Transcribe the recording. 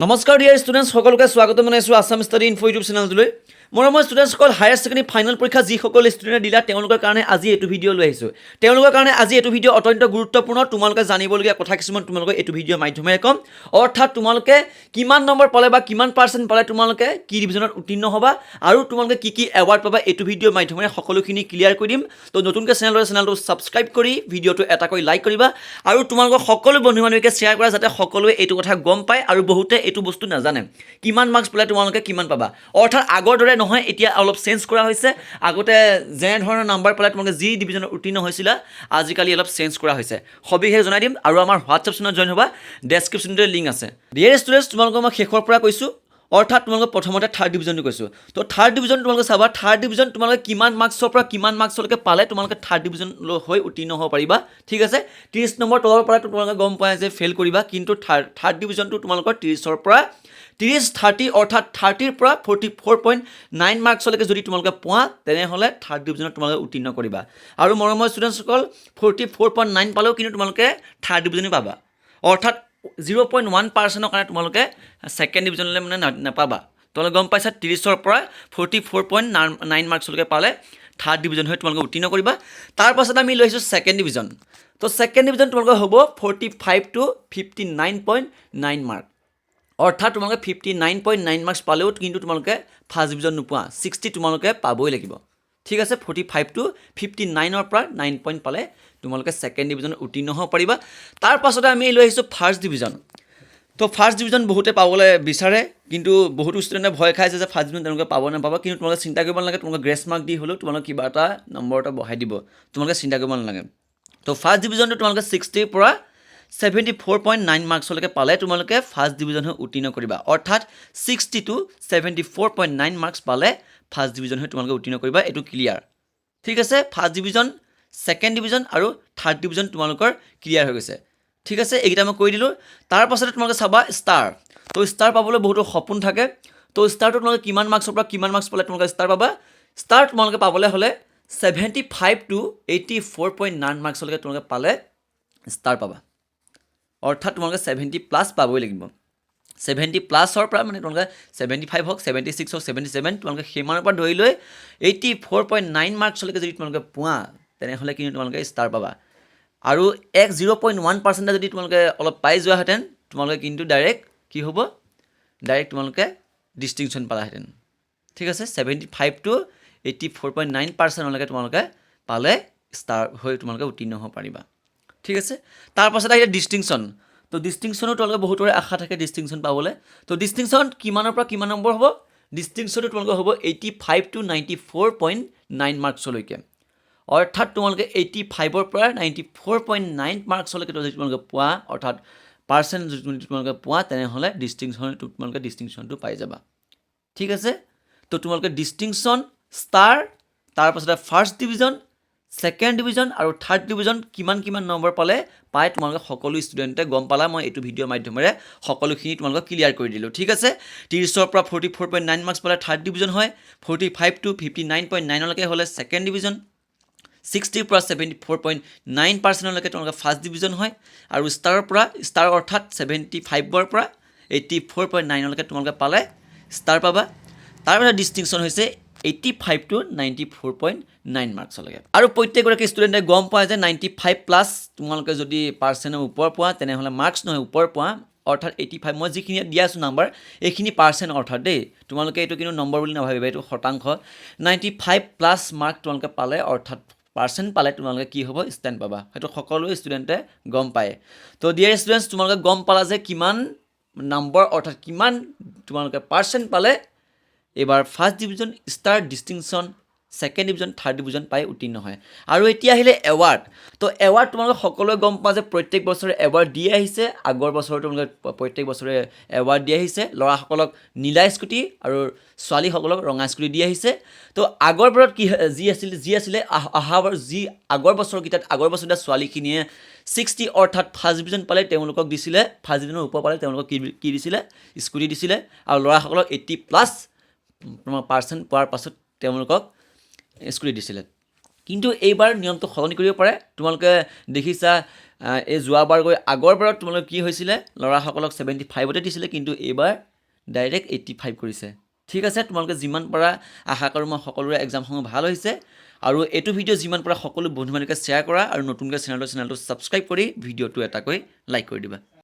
নমস্কাৰ dear students সকলোকে স্বাগতম জনাইছোঁ আছাম ষ্টাডি ইনফো ইউটিউব চেনেলটোলৈ মৰমৰ ষ্টুডেণ্টসকল হায়াৰ ছেকেণ্ডেৰী ফাইনেল পৰীক্ষা যিসকল ষ্টুডেণ্টে দিলা তেওঁলোকৰ কাৰণে আজি এইটো ভিডিঅ' লৈ আহিছোঁ তেওঁলোকৰ কাৰণে আজি এইটো ভিডিঅ' অত্যন্ত গুৰুত্বপূৰ্ণ তোমালোকে জানিবলগীয়া কথা কিছুমান তোমালোকে এইটো ভিডিঅ'ৰ মাধ্যমেৰে ক'ম অৰ্থাৎ তোমালোকে কিমান নম্বৰ পালে বা কিমান পাৰ্চেণ্ট পালে তোমালোকে কি ডিভিজনত উত্তীৰ্ণ হ'বা আৰু তোমালোকে কি এৱাৰ্ড পাবা এইটো ভিডিঅ'ৰ মাধ্যমেৰে সকলোখিনি ক্লিয়াৰ কৰি দিম তো নতুনকৈ চেনেলটো ছাবস্ক্ৰাইব কৰি ভিডিঅ'টো এটা কৰি লাইক কৰিবা আৰু তোমালোকৰ সকলো বন্ধু বান্ধৱীকে শ্বেয়াৰ কৰা যাতে সকলোৱে এইটো কথা গম পায় আৰু বহুতে এইটো বস্তু নাজানে কিমান মাৰ্কছ পালে তোমালোকে কিমান পাবা অৰ্থাৎ আগৰ দৰে নহয় এতিয়া অলপ চেঞ্জ কৰা হৈছে আগতে যেনে ধৰণৰ নাম্বাৰ পালে তোমালোকে যি ডিভিজনত উত্তীৰ্ণ হৈছিলা আজিকালি অলপ চেঞ্জ কৰা হৈছে সবিশেষ জনাই দিম আৰু আমাৰ হোৱাটছআপ চেনেলত জইন হ'বা ডেছক্ৰিপশ্যনতে লিংক আছে ডিয়াৰ ষ্টুডেণ্টছ তোমালোকক মই শেষৰ পৰা কৈছোঁ অৰ্থাৎ তোমালোকে প্ৰথমতে থাৰ্ড ডিভিজনটো কৈছোঁ তো থাৰ্ড ডিভিজন তোমালোকে চাবা থাৰ্ড ডিভিজন তোমালোকে কিমান মাৰ্কছৰ পৰা কিমান মাৰ্কছলৈকে পালে তোমালোকে থাৰ্ড ডিভিজন হৈ উত্তীৰ্ণ হ'ব পাৰিবা ঠিক আছে 30 নম্বৰ তলৰ পৰা তোমালোকে গম পোৱা যে ফেইল কৰিবা কিন্তু থাৰ্ড ডিভিজনটো তোমালোকৰ 30ৰ পৰা 30 অৰ্থাৎ 30ৰ পৰা 44.9 মাৰ্কছলৈকে যদি তোমালোকে পোৱা তেনেহ'লে থাৰ্ড ডিভিজনত তোমালোকে উত্তীৰ্ণ কৰিবা আৰু মৰমৰ ষ্টুডেণ্টসকল 44.9 পালেও কিন্তু তোমালোকে থাৰ্ড ডিভিজনেই পাবা অৰ্থাৎ 0.1% কাৰণে তোমালোকে ছেকেণ্ড ডিভিজনলৈ মানে নাপাবা তোমালোকে গম পাইছা 30ৰ পৰা 44.9 মাৰ্কছলৈকে পালে থাৰ্ড ডিভিজন হৈ তোমালোকে উত্তীৰ্ণ কৰিবা তাৰপাছত আমি লৈ আহিছোঁ ছেকেণ্ড ডিভিজন তো ছেকেণ্ড ডিভিজন তোমালোকৰ হ'ব 45 to 59.9 মাৰ্ক অৰ্থাৎ তোমালোকে 59.9 মাৰ্কছ পালেও কিন্তু তোমালোকে ফাৰ্ষ্ট ডিভিজন নোপোৱা 60 তোমালোকে পাবই লাগিব ঠিক আছে 45 to 59ৰ পৰা 9 পইণ্ট পালে তোমালোকে ছেকেণ্ড ডিভিজনত উত্তীৰ্ণ হ'ব পাৰিবা তাৰপাছতে আমি লৈ আহিছোঁ ফাৰ্ষ্ট ডিভিজন তো ফাৰ্ষ্ট ডিভিজন বহুতে পাবলৈ বিচাৰে কিন্তু বহুতো ষ্টুডেণ্টে ভয় খাইছে যে ফাৰ্ষ্ট ডিভিজন তেওঁলোকে পাব নাপাব কিন্তু তোমালোকে চিন্তা কৰিব নালাগে তোমালোকে গ্ৰেছ মাৰ্ক দি হ'লেও তোমালোকে কিবা এটা নম্বৰ এটা বঢ়াই দিব তোমালোকে চিন্তা কৰিব নালাগে তো ফাৰ্ষ্ট ডিভিজনটো তোমালোকে 60ৰ পৰা 74.9 মাৰ্কছলৈকে পালে তোমালোকে ফাৰ্ষ্ট ডিভিজন হৈ উত্তীৰ্ণ কৰিবা অৰ্থাৎ 60 to 74.9 মাৰ্কছ পালে ফাৰ্ষ্ট ডিভিজন হৈ তোমালোকে উত্তীৰ্ণ কৰিবা এইটো ক্লিয়াৰ ঠিক আছে ফাৰ্ষ্ট ডিভিজন ছেকেণ্ড ডিভিজন আৰু থাৰ্ড ডিভিজন তোমালোকৰ ক্লিয়াৰ হৈ গৈছে ঠিক আছে এইকেইটা মই কৈ দিলোঁ তাৰপাছতে তোমালোকে চাবা ষ্টাৰ তো ষ্টাৰ পাবলৈ বহুতো সপোন থাকে তো ষ্টাৰটো তোমালোকে কিমান মাৰ্কছৰ পৰা কিমান মাৰ্কছ পালে তোমালোকে ষ্টাৰ পাবা ষ্টাৰ তোমালোকে পাবলৈ হ'লে 75 to 84.9 মাৰ্কছলৈকে তোমালোকে পালে ষ্টাৰ পাবা অৰ্থাৎ তোমালোকে 70+ পাবই লাগিব 70+ৰ পৰা মানে তোমালোকে 75 হওক 76 হওক 77 তোমালোকে সিমানৰ পৰা ধৰি লৈ 84.9 মাৰ্কছলৈকে যদি তোমালোকে পোৱা তেনেহ'লে কিন্তু তোমালোকে ষ্টাৰ পাবা আৰু 0.1% যদি তোমালোকে অলপ পাই যোৱাহেঁতেন তোমালোকে কিন্তু ডাইৰেক্ট কি হ'ব ডাইৰেক্ট তোমালোকে ডিষ্টিংশ্যন পালাহেঁতেন ঠিক আছে 75 to 84.9%লৈকে তোমালোকে পালে ষ্টাৰ হৈ তোমালোকে উত্তীৰ্ণ হ'ব পাৰিবা ঠিক আছে তাৰপাছত আহিলে ডিষ্টিংশ্যন তো ডিষ্টিংশ্যনো তোমালোকে বহুতৰে আশা থাকে ডিষ্টিংশ্যন পাবলৈ তো ডিষ্টিংশ্যন কিমানৰ পৰা কিমান নম্বৰ হ'ব ডিষ্টিংশ্যনটো তোমালোকৰ হ'ব 85 to 94.9 মাৰ্কছলৈকে অৰ্থাৎ তোমালোকে 85ৰ পৰা 94.9 মাৰ্কছলৈকে যদি তোমালোকে পোৱা অৰ্থাৎ পাৰ্চেণ্ট যদি তোমালোকে পোৱা তেনেহ'লে ডিষ্টিংশ্যনটো পাই যাবা ঠিক আছে তো তোমালোকে ডিষ্টিংশ্যন ষ্টাৰ তাৰপাছতে ফাৰ্ষ্ট ডিভিজন ছেকেণ্ড ডিভিজন আৰু থাৰ্ড ডিভিজন কিমান নম্বৰ পালে পাই তোমালোকে সকলো ষ্টুডেণ্টে গম পালা মই এইটো ভিডিঅ'ৰ মাধ্যমেৰে সকলোখিনি তোমালোকক ক্লিয়াৰ কৰি দিলোঁ ঠিক আছে 30ৰ পৰা 44.9 মাৰ্কছ পালে থাৰ্ড ডিভিজন হয় 45 to 59.9লৈকে হ'লে ছেকেণ্ড ডিভিজন 60ৰ পৰা 74.9%লৈকে তোমালোকে ফাৰ্ষ্ট ডিভিজন হয় আৰু ষ্টাৰ অৰ্থাৎ 75ৰ পৰা 84.9লৈকে তোমালোকে পালে ষ্টাৰ পাবা তাৰপিছত ডিষ্টিংশ্যন হৈছে 85 to 94.9 মাৰ্কছলৈকে আৰু প্ৰত্যেকগৰাকী ষ্টুডেণ্টে গম পায় যে 95+ তোমালোকে যদি পাৰ্চেণ্টৰ ওপৰ পোৱা তেনেহ'লে মাৰ্কছ নহয় ওপৰ পোৱা অৰ্থাৎ 85 মই যিখিনি দিয়া আছোঁ নাম্বাৰ এইখিনি পাৰ্চেণ্ট অৰ্থাৎ দেই তোমালোকে এইটো কিন্তু নম্বৰ বুলি নাভাবিবা এইটো শতাংশ 95+ মাৰ্ক তোমালোকে পালে অৰ্থাৎ পাৰ্চেণ্ট পালে তোমালোকে কি হ'ব ষ্টেণ্ড পাবা সেইটো সকলো ষ্টুডেণ্টে গম পায় তো ডিয়াৰ ষ্টুডেণ্টছ তোমালোকে গম পালা যে কিমান নম্বৰ অৰ্থাৎ কিমান তোমালোকে পাৰ্চেণ্ট পালে এইবাৰ first division star distinction second division third division পাই উত্তীৰ্ণ হয় আৰু এতিয়া আহিলে এৱাৰ্ড তো এৱাৰ্ড তোমালোকে সকলোৱে গম পোৱা যে প্ৰত্যেক বছৰে এৱাৰ্ড দি আহিছে আগৰ বছৰ তোমালোকে প্ৰত্যেক বছৰে এৱাৰ্ড দি আহিছে ল'ৰাসকলক নীলা স্কুটি আৰু ছোৱালীসকলক ৰঙা স্কুটি দি আহিছে তো আগৰবাৰত কি যি আছিলে আগৰ বছৰকেইটাত আগৰ বছৰকেইটা ছোৱালীখিনিয়ে 60 অৰ্থাৎ ফাৰ্ষ্ট ডিভিজন পালে তেওঁলোকক দিছিলে ফাৰ্ষ্ট ডিভিজনৰ ওপৰ পালে তেওঁলোকক কি দিছিলে স্কুটি দিছিলে আৰু ল'ৰাসকলক 80+ তোমাৰ পাৰ্চেণ্ট পোৱাৰ পাছত তেওঁলোকক স্কুটি দিছিলে কিন্তু এইবাৰ নিয়মটো সলনি কৰিব পাৰে। তোমালোকে দেখিছা এই যোৱাবাৰ গৈ আগৰবাৰত তোমালোকে কি হৈছিলে, ল'ৰাসকলক 75তে দিছিলে, কিন্তু এইবাৰ ডাইৰেক্ট 85 কৰিছে। ঠিক আছে, তোমালোকে যিমান পাৰা আশা কৰোঁ মই সকলোৰে এক্সামসমূহ ভাল হৈছে। আৰু এইটো ভিডিঅ' যিমান পাৰা সকলো বন্ধু বান্ধৱীকে শ্বেয়াৰ কৰা আৰু নতুনকৈ চেনেলটো ছাবস্ক্ৰাইব কৰি ভিডিঅ'টো এটাকৈ লাইক কৰি দিবা।